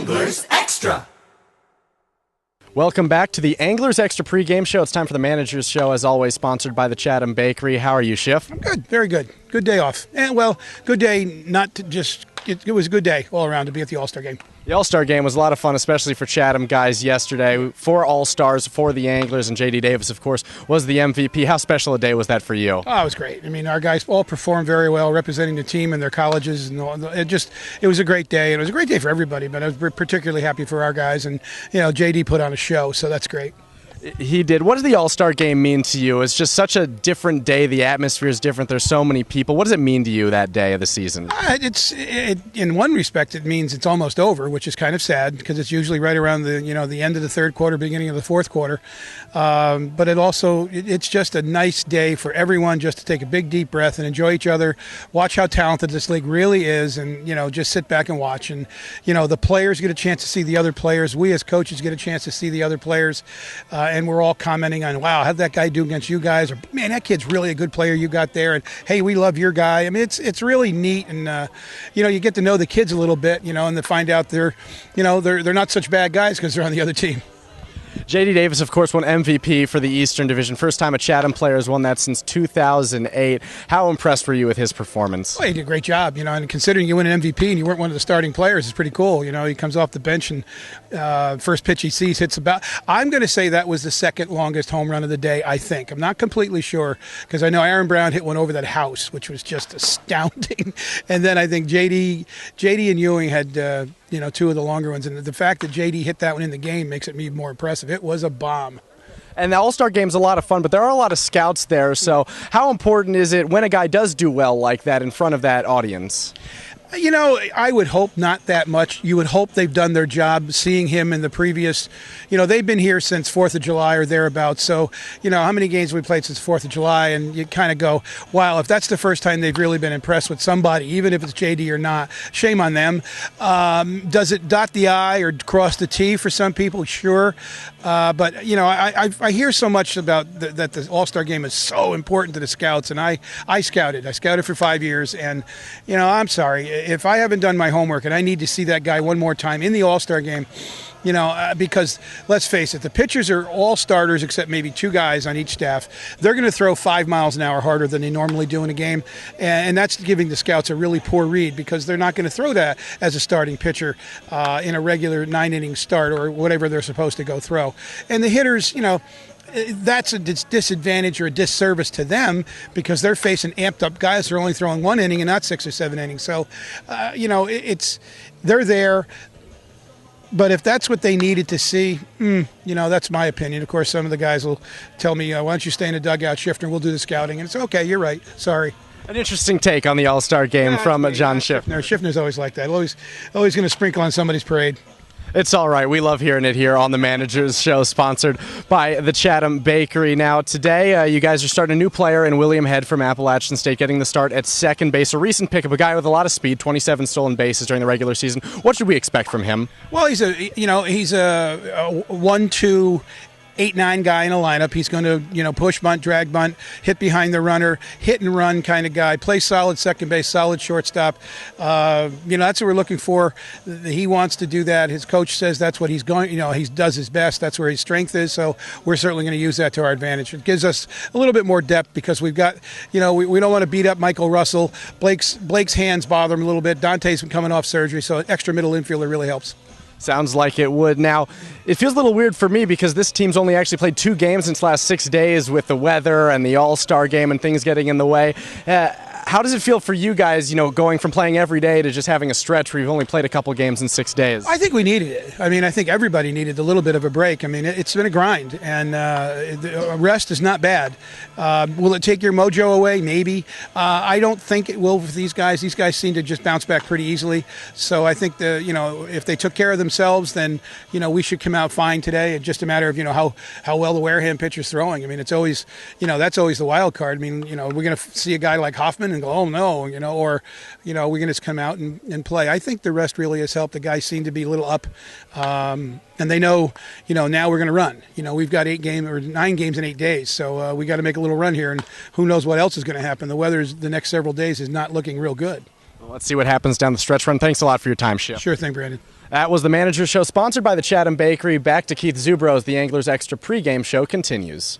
Anglers Extra. Welcome back to the Anglers Extra pregame show. It's time for the Manager's Show, as always, sponsored by the Chatham Bakery. How are you, Schiff? I'm good, very good. Good day off. And, well, good day, not to just – it was a good day all around to be at the All-Star game. The All-Star game was a lot of fun, especially for Chatham guys yesterday. 4 All-Stars for the Anglers, and J.D. Davis, of course, was the MVP. How special a day was that for you? Oh, it was great. I mean, our guys all performed very well, representing the team and their colleges. And it was a great day, and it was a great day for everybody, but I was particularly happy for our guys. And, J.D. put on a show, so that's great. He did. What does the All-Star game mean to you? It's just such a different day. The atmosphere is different. There's so many people. What does it mean to you that day of the season? In one respect, it means it's almost over, which is kind of sad because it's usually right around the end of the third quarter, beginning of the fourth quarter. But it's just a nice day for everyone just to take a big, deep breath and enjoy each other, watch how talented this league really is, and, just sit back and watch. And, the players get a chance to see the other players. We as coaches get a chance to see the other pplayers. And we're all commenting on, wow, how'd that guy do against you guys? Or, man, that kid's really a good player you got there. And, hey, we love your guy. I mean, it's really neat. And, you get to know the kids a little bit, and to find out they're not such bad guys because they're on the other team. J.D. Davis, of course, won MVP for the Eastern Division. First time a Chatham player has won that since 2008. How impressed were you with his performance? Well, he did a great job, and considering you win an MVP and you weren't one of the starting players, it's pretty cool. He comes off the bench and first pitch he sees hits about. I'm going to say that was the second longest home run of the day, I think. I'm not completely sure because I know Aaron Brown hit one over that house, which was just astounding. And then I think J.D. and Ewing had two of the longer ones. And the fact that J.D. hit that one in the game makes it even more impressive. It was a bomb. And the All-Star Game's a lot of fun, but there are a lot of scouts there. So how important is it when a guy does do well like that in front of that audience? I would hope not that much. You would hope they've done their job seeing him in the previous, they've been here since 4th of July or thereabouts. So, how many games have we played since 4th of July? And you kind of go, wow, if that's the first time they've really been impressed with somebody, even if it's JD or not, shame on them. Does it dot the I or cross the T for some people? Sure. But, I hear so much about that the All-Star game is so important to the scouts. And I scouted. I scouted for 5 years. And, I'm sorry. If I haven't done my homework and I need to see that guy one more time in the All-Star game, because let's face it, the pitchers are all starters except maybe 2 guys on each staff. They're going to throw 5 miles an hour harder than they normally do in a game, and that's giving the scouts a really poor read because they're not going to throw that as a starting pitcher in a regular 9-inning start or whatever they're supposed to go throw. And the hitters, that's a disadvantage or a disservice to them because they're facing amped up guys who are only throwing 1 inning and not 6 or 7 innings. So, they're there. But if that's what they needed to see, that's my opinion. Of course, some of the guys will tell me, why don't you stay in the dugout, Schiffner, we'll do the scouting. And it's okay, you're right. Sorry. An interesting take on the All-Star game from John Schiffner. Schiffner's always like that. Always going to sprinkle on somebody's parade. It's all right. We love hearing it here on the Manager's Show, sponsored by the Chatham Bakery. Now, today, you guys are starting a new player in William Head from Appalachian State, getting the start at second base. A recent pick of a guy with a lot of speed, 27 stolen bases during the regular season. What should we expect from him? Well, he's a 1-2 8-9 guy in a lineup. He's going to, push bunt, drag bunt, hit behind the runner, hit and run kind of guy. Play solid second base, solid shortstop. That's what we're looking for. He wants to do that. His coach says that's what he's going. He does his best. That's where his strength is. So we're certainly going to use that to our advantage. It gives us a little bit more depth because we've got, we don't want to beat up Michael Russell. Blake's hands bother him a little bit. Dante's been coming off surgery, so an extra middle infielder really helps. Sounds like it would. Now, it feels a little weird for me because this team's only actually played 2 games since last 6 days with the weather and the All-Star game and things getting in the way. How does it feel for you guys, going from playing every day to just having a stretch where you've only played a couple games in 6 days? I think we needed it. I think everybody needed a little bit of a break. It's been a grind, and rest is not bad. Will it take your mojo away? Maybe. I don't think it will with these guys. These guys seem to just bounce back pretty easily. So I think if they took care of themselves, then we should come out fine today. It's just a matter of how well the Wareham pitcher's throwing. It's always that's always the wild card. We're going to see a guy like Hoffman and go, oh no, or we're going to just come out and play. I think the rest really has helped. The guys seem to be a little up, and they know, now we're going to run. We've got 9 games in 8 days, so we got to make a little run here, and who knows what else is going to happen. The weather the next several days is not looking real good. Well, let's see what happens down the stretch run. Thanks a lot for your time, Schiff. Sure thing, Brandon. That was the Manager's Show, sponsored by the Chatham Bakery. Back to Keith Zubro as the Anglers Extra pregame show continues.